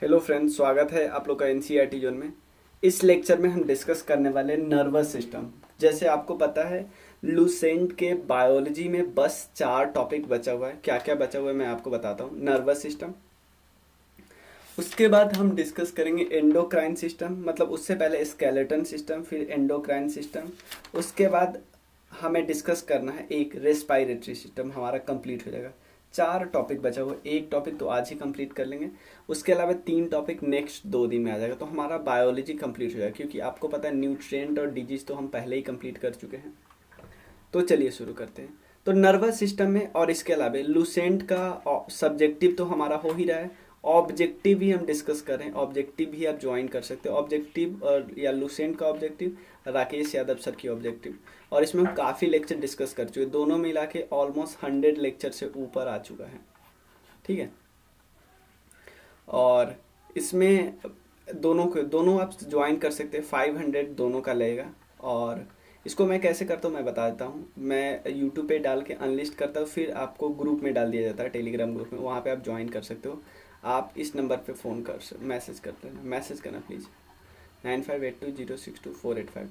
Hello friends, स्वागत है आप लोग का एनसीईआरटी जोन में। इस लेक्चर में हम डिस्कस करने वाले हैं नर्वस सिस्टम। जैसे आपको पता है, लूसेंट के बायोलॉजी में बस 4 टॉपिक बचा हुआ है। क्या क्या बचा हुआ है मैं आपको बताता हूँ। नर्वस सिस्टम, उसके बाद हम डिस्कस करेंगे एंडोक्राइन सिस्टम, मतलब उससे पहले स्केलेटन सिस्टम, फिर एंडोक्राइन सिस्टम। उसके बाद हमें डिस्कस करना है एक रेस्पिरेटरी सिस्टम, हमारा कंप्लीट हो जाएगा। 4 टॉपिक बचा हुआ, एक टॉपिक तो आज ही कंप्लीट कर लेंगे। उसके अलावा 3 टॉपिक नेक्स्ट 2 दिन में आ जाएगा, तो हमारा बायोलॉजी कंप्लीट हो जाएगा। क्योंकि आपको पता है न्यूट्रिएंट और डिजीज तो हम पहले ही कंप्लीट कर चुके हैं। तो चलिए शुरू करते हैं। तो नर्वस सिस्टम में और इसके अलावा लूसेंट का सब्जेक्टिव तो हमारा हो ही रहा है, ऑब्जेक्टिव भी हम डिस्कस कर रहे हैं। ऑब्जेक्टिव भी आप ज्वाइन कर सकते हो। ऑब्जेक्टिव और या लूसेंट का ऑब्जेक्टिव, राकेश यादव सर की ऑब्जेक्टिव, और इसमें हम काफ़ी लेक्चर डिस्कस कर चुके हैं। दोनों मिला के ऑलमोस्ट 100 लेक्चर से ऊपर आ चुका है। ठीक है, और इसमें दोनों आप ज्वाइन कर सकते हैं। 500 दोनों का लगेगा। और इसको मैं कैसे करता हूँ मैं बता देता हूँ। मैं यूट्यूब पे डाल के अनलिस्ट करता हूँ, फिर आपको ग्रुप में डाल दिया जाता है, टेलीग्राम ग्रुप में। वहाँ पे आप ज्वाइन कर सकते हो। आप इस नंबर पे फ़ोन मैसेज कर लेना, मैसेज करना प्लीज़, 9582062485।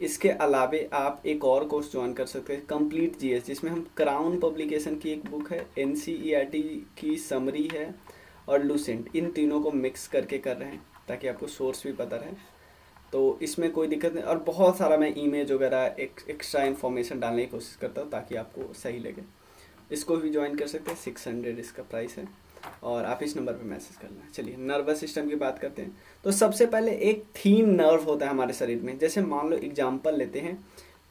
इसके अलावे आप एक और कोर्स ज्वाइन कर सकते हैं, कंप्लीट जीएस, जिसमें हम क्राउन पब्लिकेशन की एक बुक है, एनसीईआरटी की समरी है, और लूसेंट, इन तीनों को मिक्स करके कर रहे हैं ताकि आपको सोर्स भी पता रहे। तो इसमें कोई दिक्कत नहीं। और बहुत सारा मैं इमेज वगैरह एक्स्ट्रा इन्फॉर्मेशन डालने की कोशिश करता हूँ ताकि आपको सही लगे। इसको भी ज्वाइन कर सकते हैं, 600 इसका प्राइस है, और आप इस नंबर पे मैसेज करना। चलिए नर्वस सिस्टम की बात करते हैं। तो सबसे पहले एक थीन नर्व होता है हमारे शरीर में। जैसे मान लो एग्जांपल लेते हैं,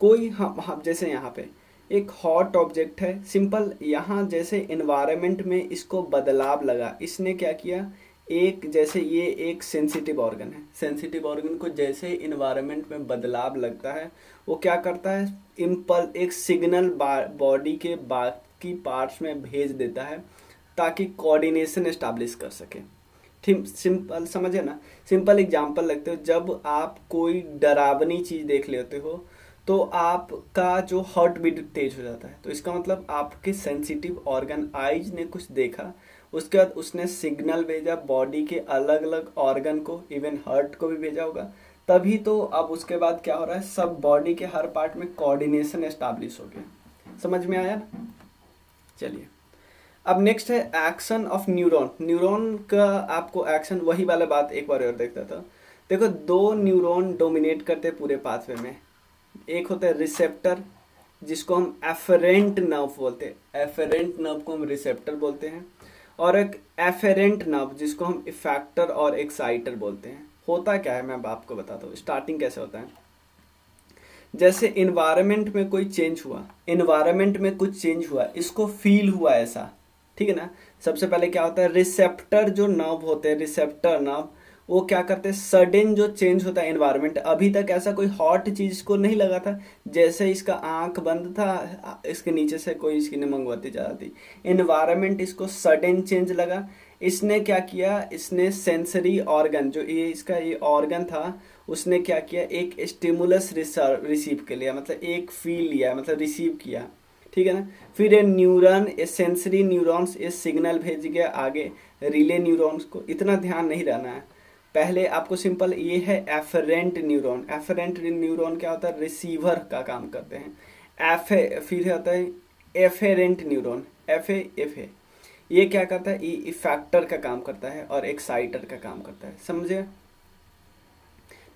कोई हम जैसे यहाँ पे एक हॉट ऑब्जेक्ट है, सिंपल। यहाँ जैसे इन्वायरमेंट में इसको बदलाव लगा, इसने क्या किया, एक जैसे ये एक सेंसिटिव ऑर्गन है, सेंसिटिव ऑर्गन को जैसे इन्वायरमेंट में बदलाव लगता है, वो क्या करता है, एक सिग्नल बॉडी के बाकी पार्ट्स में भेज देता है ताकि कोऑर्डिनेशन एस्टैब्लिश कर सके। ठीक, सिंपल समझे ना। सिंपल एग्जांपल लगते हो, जब आप कोई डरावनी चीज़ देख लेते हो तो आपका जो हार्ट बीट तेज हो जाता है। तो इसका मतलब आपके सेंसिटिव ऑर्गन आइज ने कुछ देखा, उसके बाद उसने सिग्नल भेजा बॉडी के अलग अलग ऑर्गन को, इवन हार्ट को भी भेजा होगा। तभी तो अब उसके बाद क्या हो रहा है, सब बॉडी के हर पार्ट में कोऑर्डिनेशन एस्टैब्लिश हो गया। समझ में आया ना। चलिए अब नेक्स्ट है एक्शन ऑफ न्यूरॉन। न्यूरॉन का आपको एक्शन, वही वाला बात एक बार और देखता था। देखो, 2 न्यूरॉन डोमिनेट करते हैं पूरे पाथवे में। एक होता है रिसेप्टर, जिसको हम एफरेंट नर्व बोलते हैं, एफरेंट नर्व को हम रिसेप्टर बोलते हैं। और एक एफेरेंट नर्व, जिसको हम इफेक्टर और एक्साइटर बोलते हैं। होता क्या है मैं अब आपको बताता हूँ। स्टार्टिंग कैसे होता है, जैसे इन्वायरमेंट में कोई चेंज हुआ, इन्वायरमेंट में कुछ चेंज हुआ, इसको फील हुआ ऐसा, ठीक है ना। सबसे पहले क्या होता है, रिसेप्टर जो नर्व होते हैं, रिसेप्टर नर्व, वो क्या करते हैं, सडन जो चेंज होता है इन्वायरमेंट, अभी तक ऐसा कोई हॉट चीज को नहीं लगा था। जैसे इसका आंख बंद था, इसके नीचे से कोई इसकी मोमबत्ती जा रही थी, इन्वायरमेंट इसको सडन चेंज लगा। इसने क्या किया, इसने सेंसरी ऑर्गन, जो ये इसका ये ऑर्गन था, उसने क्या किया, एक स्टिमुलस रिसीव कर लिया, मतलब एक फील लिया, मतलब रिसीव किया। ठीक है ना। फिर ये न्यूरॉन, ये सेंसरी न्यूरॉन्स ये सिग्नल भेज गया आगे रिले न्यूरॉन्स को। इतना ध्यान नहीं रहना है। पहले आपको सिंपल, ये है एफरेंट न्यूरॉन। एफरेंट न्यूरॉन क्या होता है, रिसीवर का काम करते हैं। फिर होता है एफेरेंट न्यूरॉन, एफ ये क्या करता है, ये इफेक्टर का काम करता है और एक्साइटर का काम करता है। समझे,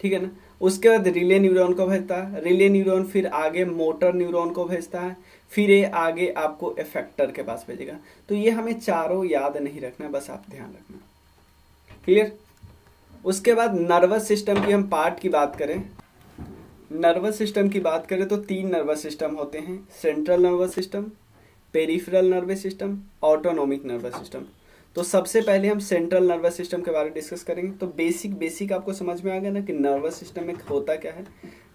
ठीक है ना। उसके बाद रिले न्यूरॉन को भेजता है, रिले न्यूरॉन फिर आगे मोटर न्यूरॉन को भेजता है, फिर ये आगे आपको इफेक्टर के पास भेजेगा। तो ये हमें चारों याद नहीं रखना, बस आप ध्यान रखना। क्लियर। उसके बाद नर्वस सिस्टम की हम पार्ट की बात करें, नर्वस सिस्टम की बात करें तो 3 नर्वस सिस्टम होते हैं, central nervous system, peripheral nervous system, autonomic nervous system. तो सबसे पहले हम सेंट्रल नर्वस सिस्टम के बारे में डिस्कस करेंगे। तो बेसिक आपको समझ में आ गया ना कि नर्वस सिस्टम में होता क्या है।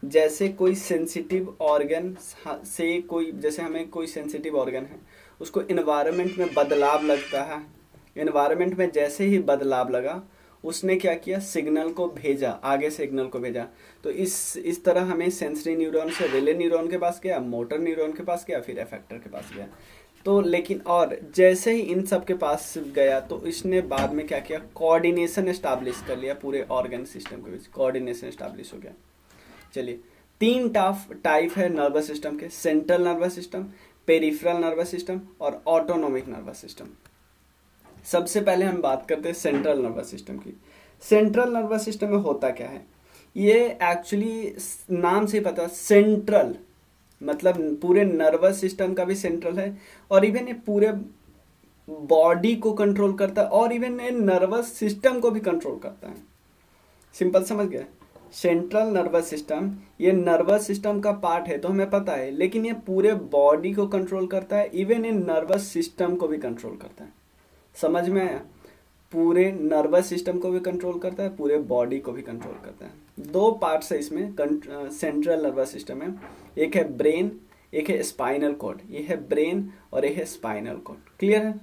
जैसे कोई सेंसिटिव ऑर्गन से कोई, जैसे हमें कोई सेंसिटिव ऑर्गन है, उसको इन्वायरमेंट में बदलाव लगता है। इन्वायरमेंट में जैसे ही बदलाव लगा, उसने क्या किया, सिग्नल को भेजा, आगे सिग्नल को भेजा। तो इस तरह हमें सेंसरी न्यूरॉन से रिले न्यूरॉन के पास गया, मोटर न्यूरॉन के पास गया, फिर इफेक्टर के पास गया। तो लेकिन और जैसे ही इन सब के पास गया तो इसने बाद में क्या किया, कोऑर्डिनेशन एस्टैब्लिश कर लिया पूरे ऑर्गन सिस्टम के बीच, कोऑर्डिनेशन एस्टैब्लिश हो गया। चलिए, तीन टाइप है नर्वस सिस्टम के, central nervous system, peripheral nervous system और ऑटोनोमिक नर्वस सिस्टम। सबसे पहले हम बात करते हैं सेंट्रल नर्वस सिस्टम की। सेंट्रल नर्वस सिस्टम में होता क्या है, ये एक्चुअली नाम से पता, सेंट्रल मतलब पूरे नर्वस सिस्टम का भी सेंट्रल है, और इवन ये पूरे बॉडी को कंट्रोल करता है, और इवन ये नर्वस सिस्टम को भी कंट्रोल करता है। सिंपल समझ गए, सेंट्रल नर्वस सिस्टम ये नर्वस सिस्टम का पार्ट है तो हमें पता है, लेकिन ये पूरे बॉडी को कंट्रोल करता है, इवन ये नर्वस सिस्टम को भी कंट्रोल करता है। समझ में आया, पूरे नर्वस सिस्टम को भी कंट्रोल करता है, पूरे बॉडी को भी कंट्रोल करता है। दो पार्ट्स है इसमें सेंट्रल नर्वस सिस्टम में, एक है ब्रेन, एक है स्पाइनल कॉर्ड। ये है ब्रेन और एक है स्पाइनल कॉर्ड। क्लियर है?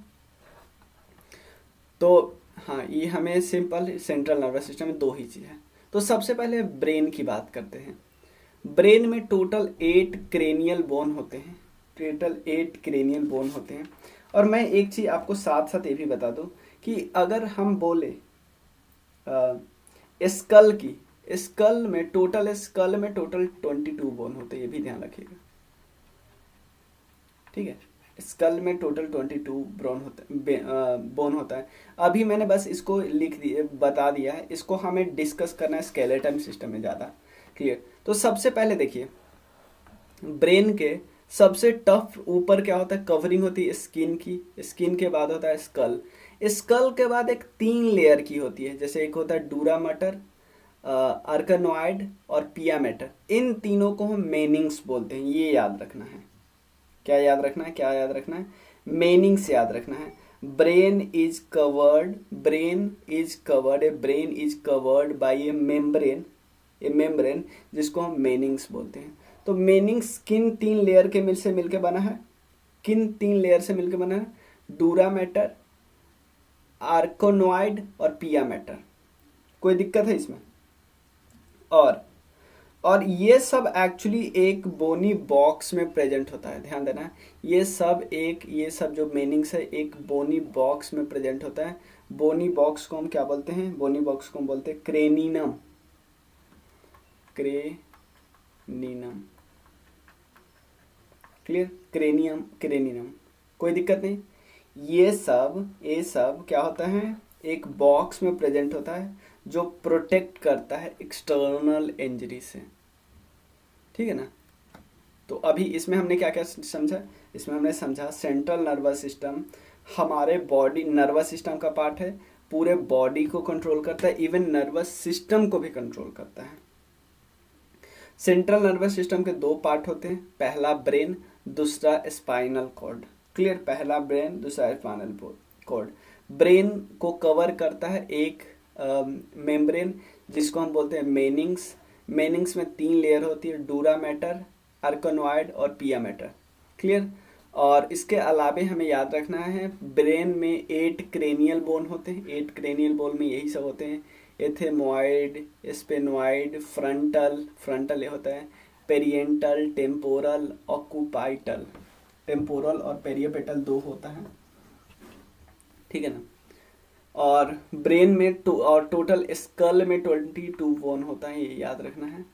तो हाँ, ये हमें सिंपल सेंट्रल नर्वस सिस्टम में दो ही चीज़ है। तो सबसे पहले ब्रेन की बात करते हैं। ब्रेन में टोटल 8 क्रेनियल बोन होते हैं, टोटल 8 क्रेनियल बोन होते हैं। और मैं एक चीज़ आपको साथ साथ ये भी बता दूं कि अगर हम बोले स्कल की, स्कल में टोटल 22 बोन होते हैं, ये भी ध्यान रखिएगा। ठीक है, स्कल में टोटल 22 बोन होता है। अभी मैंने बस इसको लिख दिया, बता दिया है, इसको हमें डिस्कस करना है स्केलेटन सिस्टम में ज़्यादा। क्लियर? तो सबसे पहले देखिए, ब्रेन के सबसे टफ ऊपर क्या होता है, कवरिंग होती है स्किन की, स्किन के बाद होता है स्कल, स्कल के बाद एक 3 लेयर की होती है, जैसे एक होता है डूरा मैटर, आर्कनोइड और पिया मैटर। इन तीनों को हम मेनिंग्स बोलते हैं, ये याद रखना है। क्या याद रखना है, क्या याद रखना है? मेनिंग्स याद रखना है। Brain is covered, brain is covered, A brain is covered by A membrane, जिसको हम मेनिंग्स बोलते हैं। तो मेनिंग्स किन 3 लेयर के से मिलकर बना है, किन 3 लेयर से मिलकर बना है? डूरा मैटर, आर्कोनोइड और पिया मैटर। कोई दिक्कत है इसमें? और ये सब एक्चुअली एक बोनी बॉक्स में प्रेजेंट होता है, ध्यान देना है। ये सब जो मेनिंग्स है एक बोनी बॉक्स में प्रेजेंट होता है। बोनी बॉक्स को हम क्या बोलते हैं? बोनी बॉक्स को हम बोलते हैं क्रेनिनम, क्रेनिनम। क्लियर? क्रेनिनम। कोई दिक्कत नहीं। ये सब क्या होता है, एक बॉक्स में प्रेजेंट होता है जो प्रोटेक्ट करता है एक्सटर्नल इंजरी से। ठीक है ना? तो अभी इसमें हमने क्या क्या समझा? इसमें हमने समझा सेंट्रल नर्वस सिस्टम हमारे बॉडी नर्वस सिस्टम का पार्ट है, पूरे बॉडी को कंट्रोल करता है, इवन नर्वस सिस्टम को भी कंट्रोल करता है। सेंट्रल नर्वस सिस्टम के 2 पार्ट होते हैं, पहला ब्रेन, दूसरा स्पाइनल कॉर्ड। क्लियर? पहला ब्रेन, दूसरा स्पाइनल कॉर्ड। ब्रेन को कवर करता है एक मेम्ब्रेन, जिसको हम बोलते हैं मेनिंग्स। मेनिंग्स में 3 लेयर होती है, डूरा मैटर, आर्कनोइड और पिया मैटर। क्लियर? और इसके अलावे हमें याद रखना है, ब्रेन में 8 क्रेनियल बोन होते हैं। 8 क्रेनियल बोन में यही सब होते हैं, एथेमोइड, स्पेनोइड, फ्रंटल ये होता है, पेरिएंटल, टेम्पोरल, ऑक्यूपाइटल। टेम्पोरल और पेरियोपेटल 2 होता है। ठीक है ना? और ब्रेन में और टोटल स्कल में 22 बोन होता है, ये याद रखना है।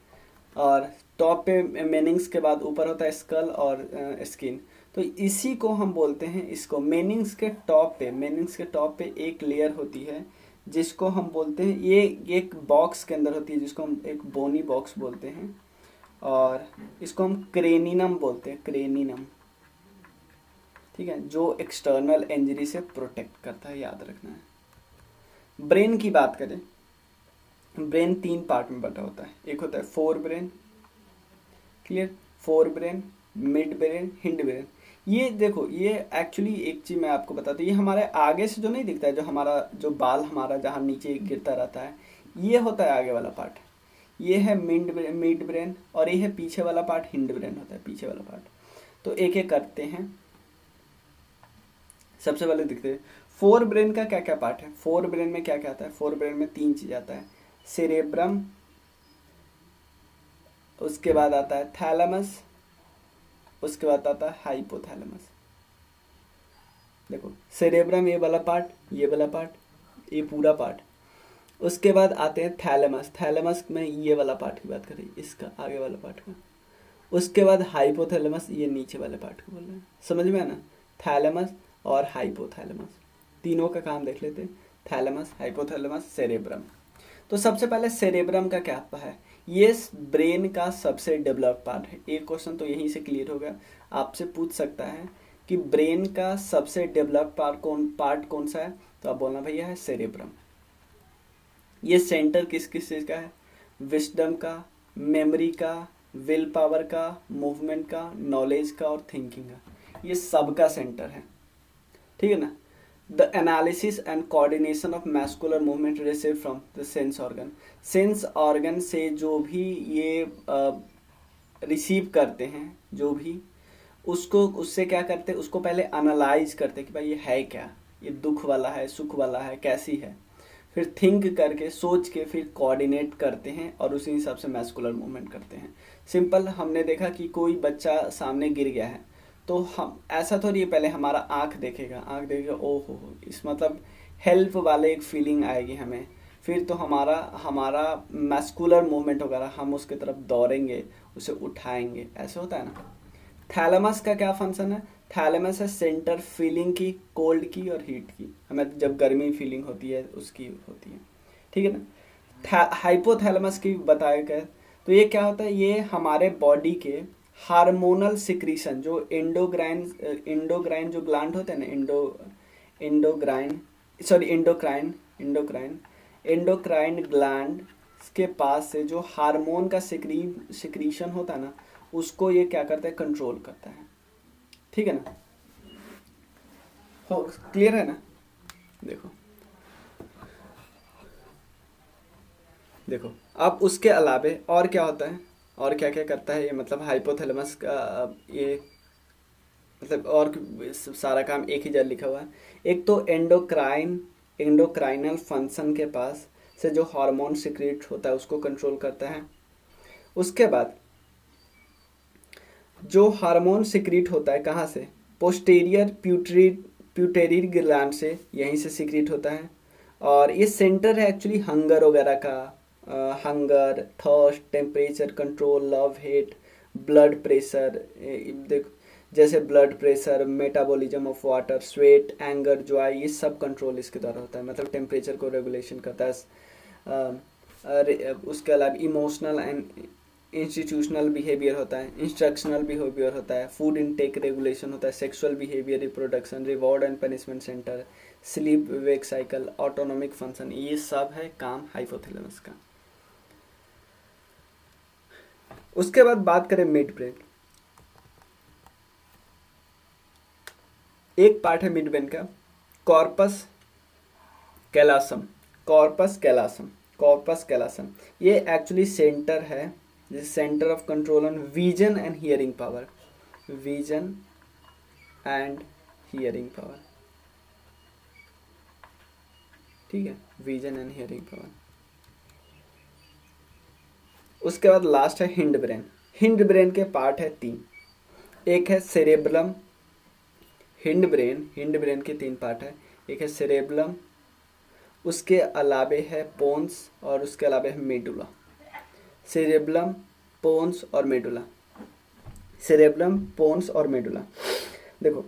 और टॉप पे मेनिंग्स के बाद ऊपर होता है स्कल और स्किन। तो इसी को हम बोलते हैं, इसको मेनिंग्स के टॉप पे एक लेयर होती है जिसको हम बोलते हैं, ये एक बॉक्स के अंदर होती है जिसको हम एक बोनी बॉक्स बोलते हैं, और इसको हम क्रेनिनम बोलते हैं, क्रेनिनम। ठीक है? जो एक्सटर्नल इंजरी से प्रोटेक्ट करता है, याद रखना है। ब्रेन की बात करें, ब्रेन 3 पार्ट में बटा होता है। एक होता है fore brain. Clear? Fore brain, mid brain, hind brain. ये देखो, ये एक्चुअली एक चीज मैं आपको बताता हूँ, ये हमारे आगे से जो नहीं दिखता है, जो हमारा जो बाल हमारा जहाँ नीचे गिरता रहता है, ये होता है आगे वाला पार्ट, ये है मिड ब्रेन, और ये है पीछे वाला पार्ट, हिंड ब्रेन होता है पीछे वाला पार्ट। तो एक एक करते हैं। सबसे पहले दिखते हैं फोर ब्रेन का क्या क्या पार्ट है। फोर ब्रेन में क्या क्या आता है? फोर ब्रेन में 3 चीज आता है, सेरेब्रम, उसके बाद आता है थैलेमस, उसके बाद आता है हाइपोथैलेमस। देखो सेरेब्रम ये वाला पार्ट, ये वाला पार्ट, ये पूरा पार्ट। उसके बाद आते हैं थैलेमस। थैलेमस में ये वाला पार्ट की बात करें, इसका आगे वाला पार्ट का। उसके बाद हाइपोथैलेमस, ये नीचे वाले पार्ट को बोल रहे हैं, समझ में है ना। थैलेमस और हाइपोथैलेमस तीनों का काम देख लेते हैं, थैलेमस, हाइपोथैलेमस, सेरेब्रम। तो सबसे पहले सेरेब्रम का क्या है, ये ब्रेन का सबसे डेवलप पार्ट है। एक क्वेश्चन तो यहीं से क्लियर होगा, आपसे पूछ सकता है कि ब्रेन का सबसे डेवलप पार्ट कौन सा है, तो आप बोलना भैया है सेरेब्रम। ये सेंटर किस किस चीज़ का है, विस्डम का, मेमोरी का, विल पावर का, मूवमेंट का, नॉलेज का और थिंकिंग का, ये सबका सेंटर है, ठीक है ना। The analysis and coordination of muscular movement receive from the sense organ. Sense organ से जो भी ये रिसीव करते हैं, जो भी उसको, उससे क्या करते हैं, उसको पहले एनालाइज करते हैं कि भाई ये है क्या, ये दुख वाला है, सुख वाला है, कैसी है। फिर थिंक करके, सोच के, फिर कोऑर्डिनेट करते हैं और उसी हिसाब से मैस्कुलर मूवमेंट करते हैं। सिंपल, हमने देखा कि कोई बच्चा सामने गिर गया है, तो हम ऐसा थोड़ी है पहले हमारा आँख देखेगा ओ हो, इस मतलब हेल्प वाले एक फीलिंग आएगी हमें, फिर तो हमारा मैस्कुलर मूवमेंट वगैरह, हम उसके तरफ दौड़ेंगे, उसे उठाएंगे, ऐसे होता है ना। थैलेमस का क्या फंक्शन है, थैलेमस है सेंटर फीलिंग की, कोल्ड की और हीट की, हमें जब गर्मी फीलिंग होती है उसकी होती है, ठीक है ना। हाइपोथैलेमस की बताया गया, तो ये क्या होता है, ये हमारे बॉडी के हार्मोनल सिक्रीशन, जो एंडोक्राइन जो ग्लैंड होते हैं ना, एंडोक्राइन ग्लैंड के पास से जो हार्मोन का सिक्रीशन होता है ना, उसको ये क्या करता है, कंट्रोल करता है, ठीक है ना। हो क्लियर है ना। देखो अब उसके अलावे और क्या होता है, और क्या क्या करता है ये, मतलब हाइपोथैलेमस का ये मतलब और सारा काम एक ही जगह लिखा हुआ है। एक तो एंडोक्राइनल फंक्शन के पास से जो हार्मोन सिक्रेट होता है उसको कंट्रोल करता है। उसके बाद जो हार्मोन सिक्रीट होता है कहाँ से, पोस्टीरियर प्यूटेरी ग्लैंड से, यहीं से सिक्रीट होता है। और ये सेंटर है एक्चुअली हंगर वगैरह का, hunger, thirst, temperature control, love, hate, blood pressure, देखो जैसे blood pressure, metabolism of water, sweat, anger, joy, ये सब कंट्रोल इसके द्वारा होता है, मतलब टेम्परेचर को रेगुलेशन करता है। उसके अलावा इमोशनल एंड इंस्टीट्यूशनल बिहेवियर होता है, इंस्ट्रक्शनल बिहेवियर होता है, फूड इनटेक रेगुलेशन होता है, sexual behaviour, reproduction, reward and punishment centre, sleep wake cycle, autonomic function, ये सब है काम हाइपोथैलेमस का। उसके बाद बात करें मिड ब्रेन। एक पार्ट है मिड ब्रेन का कॉर्पस कैलासम। कॉर्पस कैलासम ये एक्चुअली सेंटर है, centre of control on vision and hearing power, ठीक है, विजन एंड हियरिंग पावर। उसके बाद लास्ट है हिंड ब्रेन। हिंड ब्रेन के पार्ट है 3, एक है सेरेब्रम, हिंड ब्रेन के 3 पार्ट है, एक है सेरेब्रम, उसके अलावे है पोन्स और उसके अलावे है मेडुला। सेरेब्रम, पोन्स और मेडुला। देखो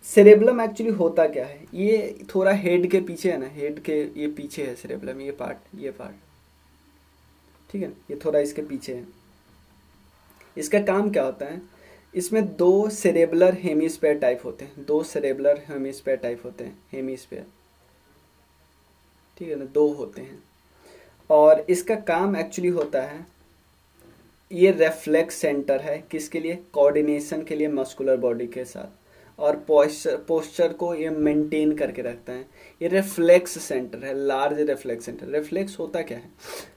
सेरेब्रम एक्चुअली होता क्या है, ये थोड़ा हेड के पीछे है ना, हेड के ये पीछे है सेरेब्रम, ये पार्ट, ठीक है, ये थोड़ा इसके पीछे है। इसका काम क्या होता है, इसमें 2 सेरेब्रल हेमिस्फीयर टाइप होते हैं, हेमिस्फीयर, ठीक है ना, 2 होते हैं। और इसका काम एक्चुअली होता है, ये रेफ्लेक्स सेंटर है, किसके लिए, कोऑर्डिनेशन के लिए मस्कुलर बॉडी के साथ, और पोस्चर को ये मेंटेन करके रखता है। ये रिफ्लेक्स सेंटर है, लार्ज रिफ्लेक्स सेंटर। रिफ्लेक्स होता क्या है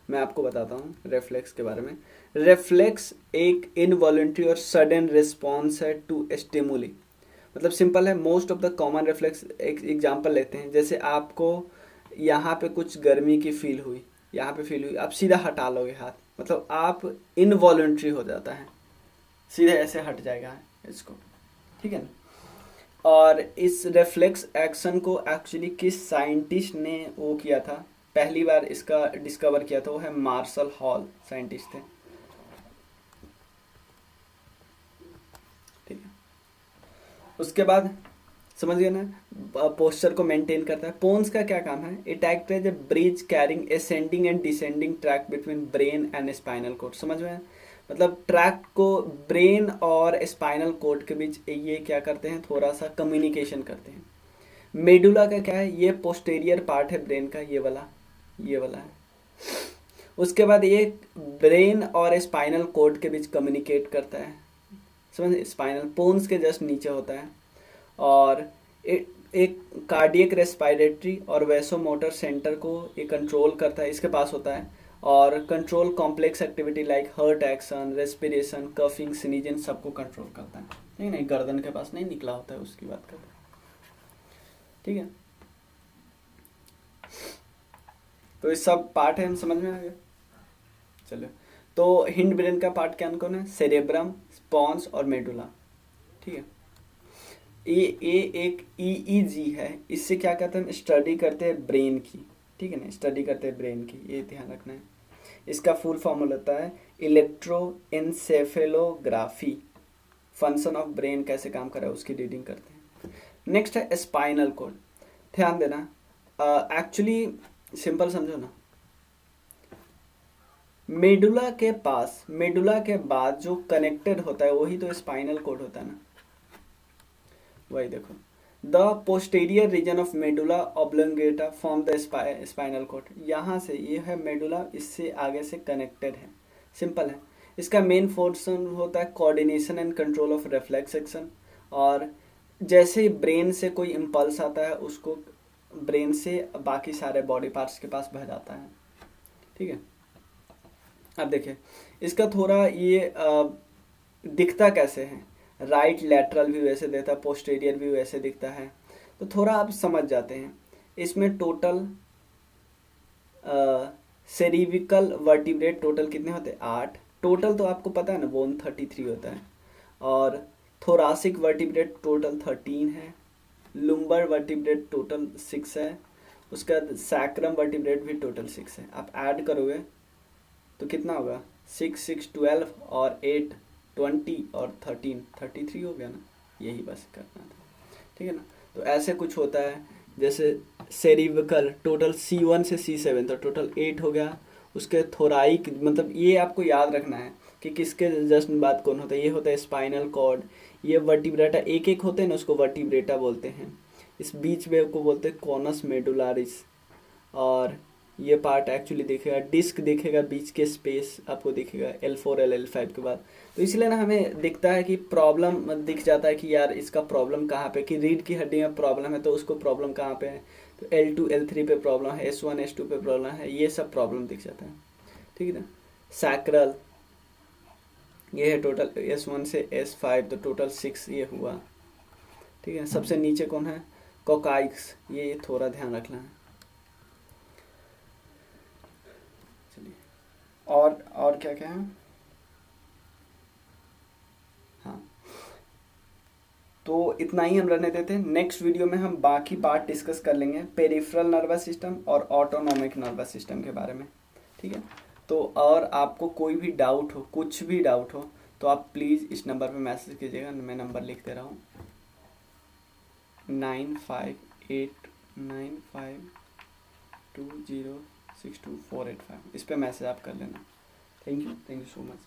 मैं आपको बताता हूँ रिफ्लेक्स के बारे में। रिफ्लेक्स एक इनवॉलंटरी और सडन रिस्पॉन्स है टू स्टिमुली, मतलब सिंपल है, most of the common reflex. एक एग्जांपल लेते हैं, जैसे आपको यहाँ पे कुछ गर्मी की फील हुई, आप सीधा हटा लोगे हाथ, मतलब आप इनवॉलंटरी हो जाता है, सीधे ऐसे हट जाएगा इसको, ठीक है ना। और इस रिफ्लेक्स एक्शन को एक्चुअली किस साइंटिस्ट ने वो किया था, पहली बार इसका डिस्कवर किया था, वो है मार्शल हॉल साइंटिस्ट थे। ठीक है, उसके बाद समझ गए ना, पोस्चर को मेंटेन करता है। पोन्स का क्या काम है, it act as a bridge carrying ascending and descending track between brain and spinal cord. समझ में, मतलब ट्रैक को ब्रेन और स्पाइनल कोड के बीच ये क्या करते हैं, थोड़ा सा कम्युनिकेशन करते हैं। मेडुला का क्या है, ये पोस्टेरियर पार्ट है ब्रेन का, ये वाला है। उसके बाद ये ब्रेन और स्पाइनल कोड के बीच कम्युनिकेट करता है। समझ, स्पाइनल पोन्स के जस्ट नीचे होता है। और एक कार्डियक रेस्पिरेटरी और वैसोमोटर सेंटर को ये कंट्रोल करता है, इसके पास होता है। और control complex activity like heart action, respiration, coughing, sneezing सबको कंट्रोल करता है। नहीं नहीं, गर्दन के पास नहीं निकला होता है, उसकी बात करते हैं। ठीक है, तो ये सब पार्ट है, हम समझ में आ गया। चलो, तो हिंड ब्रेन का पार्ट क्या कौन है, सेरेब्रम, स्पॉन्स और मेडुला। ठीक है, ये एक ईईजी है, इससे क्या कहते हैं, हम स्टडी करते हैं ब्रेन की। ठीक है ना, स्टडी करते हैं ब्रेन की, ये ध्यान रखना है। इसका फुल फॉर्म होता है इलेक्ट्रोएन्सेफेलोग्राफी। फंक्शन ऑफ ब्रेन कैसे काम कर रहा है उसकी रीडिंग करते हैं। नेक्स्ट है स्पाइनल कोड, ध्यान देना। एक्चुअली सिंपल समझो ना, मेडुला के पास, मेडुला के बाद जो कनेक्टेड होता है वही तो स्पाइनल कोड होता है ना। वही देखो, the posterior region of medulla oblongata form the spinal cord. यहाँ से ये है मेडुला, इससे आगे से कनेक्टेड है, सिंपल है। इसका मेन फंक्शन होता है coordination and control of reflex action. और जैसे ही ब्रेन से कोई इम्पल्स आता है उसको ब्रेन से बाकी सारे बॉडी पार्ट्स के पास बह जाता है। ठीक है, अब देखिए इसका थोड़ा ये दिखता कैसे है, राइट लैटरल व्यू ऐसे देता है, पोस्टेरियर व्यू ऐसे दिखता है, तो थोड़ा आप समझ जाते हैं। इसमें टोटल सेरिविकल वर्टिब्रेट टोटल कितने होते हैं, 8 टोटल, तो आपको पता है ना, बोन 33 होता है। और थोरासिक वर्टिब्रेट टोटल 13 है, लुम्बर वर्टिब्रेट टोटल 6 है, उसका सैक्रम वर्टिब्रेट भी टोटल 6 है। आप ऐड करोगे तो कितना होगा, 6 6 12 और 8 20 और 13 33 हो गया ना, यही बस करना था। ठीक है ना, तो ऐसे कुछ होता है। जैसे सेरिविकल टोटल C1 से C7 तो टोटल 8 हो गया। उसके थोराइक, मतलब ये आपको याद रखना है कि किसके जस्ट बाद कौन होता है, ये होता है स्पाइनल कॉर्ड, ये वर्टिब्रेटा, एक एक होते हैं ना, उसको वर्टिब्रेटा बोलते हैं। इस बीच में को बोलते हैं कॉनस मेडुलारिस। और ये पार्ट एक्चुअली दिखेगा, डिस्क दिखेगा, बीच के स्पेस आपको दिखेगा L4 L5 के बाद। तो इसलिए ना हमें दिखता है कि प्रॉब्लम दिख जाता है कि यार इसका प्रॉब्लम कहाँ पे, कि रीढ़ की हड्डी में प्रॉब्लम है तो उसको प्रॉब्लम कहाँ पे है, तो L2 L3 पे प्रॉब्लम है, S1 S2 पे प्रॉब्लम है, ये सब प्रॉब्लम दिख जाता है। ठीक है ना, सैक्रल ये है टोटल S1 से S5 तो टोटल 6 ये हुआ। ठीक है, सबसे नीचे कौन है, कोकाइक्स, ये थोड़ा ध्यान रखना है। और क्या क्या है, हाँ, तो इतना ही हम रहने देते हैं। नेक्स्ट वीडियो में हम बाकी पार्ट डिस्कस कर लेंगे, पेरिफेरल नर्वस सिस्टम और ऑटोनॉमिक नर्वस सिस्टम के बारे में। ठीक है, तो और आपको कोई भी डाउट हो, कुछ भी डाउट हो, तो आप प्लीज़ इस नंबर पे मैसेज कीजिएगा, मैं नंबर लिख दे रहा हूँ 958952062485, इस पे मैसेज आप कर लेना। Thank you so much.